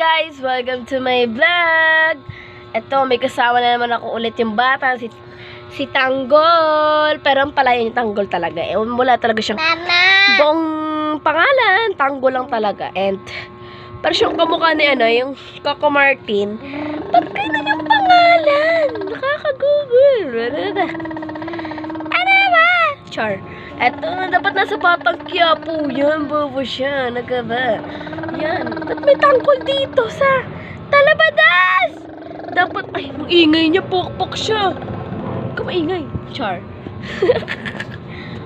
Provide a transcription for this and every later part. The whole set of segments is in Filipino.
guys! Welcome to my vlog! Ito, may kasama na naman ako ulit yung bata, si Tanggol. Pero ang pala yung Tanggol talaga. Wala talaga siyang buong pangalan. Tanggol lang talaga. And, pero siyang kamukha ni yung Coco Martin. Ba't ganun yung pangalan? Nakaka-google. Ano ba? Char. Eto, dapat nasa Batang Quiapo yan, bobo siya. Nagaba. Yan. Ba't may tangkol dito sa Talabadas? Dapat, ay, ang ingay niya, pokpok siya. Huwag kang maingay. Char.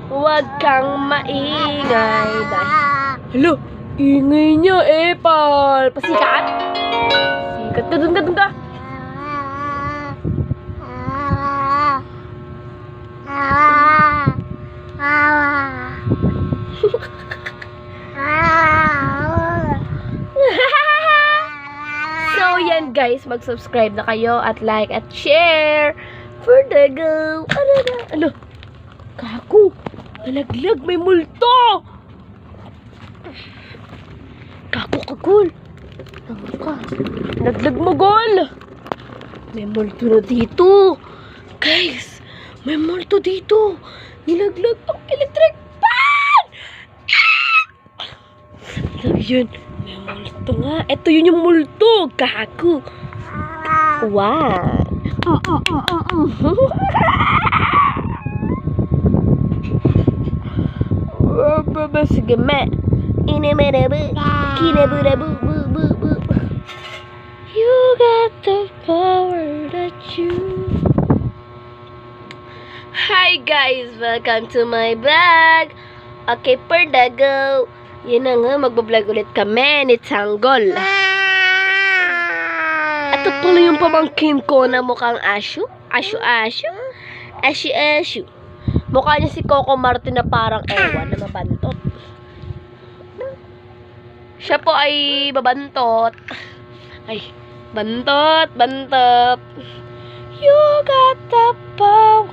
Huwag kang maingay. Hello, ingay niya, Epal. Pasikat? Sikat ka, dun ka. So, yan guys, mag-subscribe na kayo at like at share for the go. Ano? Kaku, nalaglag, may multo. Kaku, kagul. Tama ka. Naglag mo, gol. May multo na dito. Guys, may multo dito. Nilaglag ang electric fan. Yun. May multo nga. Ito yun yung multo. Kaku. Wow. Sige, me. You got the power that you. Hi guys, welcome to my vlog. Okay, per the go. Yan na nga, magbablog ulit kami ni Tanggol. Ito pala yung pamangkin ko na mukhang Ashu. Ashu. Mukha niya si Coco Martin na parang ewan na mabantot. Siya po ay babantot. Ay, bantot. You got the power.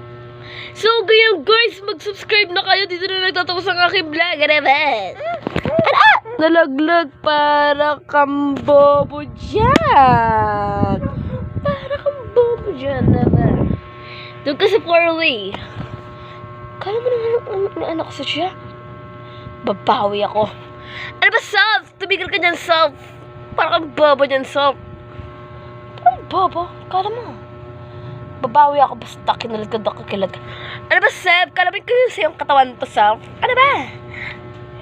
So, ganyan guys, mag-subscribe na kayo. Dito na nagtatapos ang aking vlog. Nalaglag para kang bobo dyan. Doon ka sa four-way. Kala mo na anak ko sa siya? Babawi ako. Ano ba, Self? Tumigil ka dyan, Self. Parang kang bobo dyan, Self. Parang bobo? Kala mo? Babawi ako, basta kinalagad ako kilag. Ano ba, Self? Kala mo yung sa'yong katawan to, Self? Ano ba?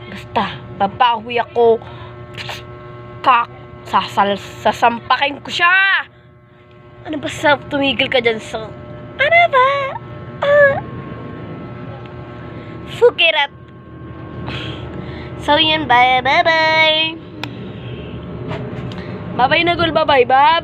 Basta, babawi ako. Sasampakin ko siya. Ano ba, Self? Tumigil ka dyan, Self. Ano ba? Fukirat. So, yun, bye. Bye-bye na, Gul. Bye-bye.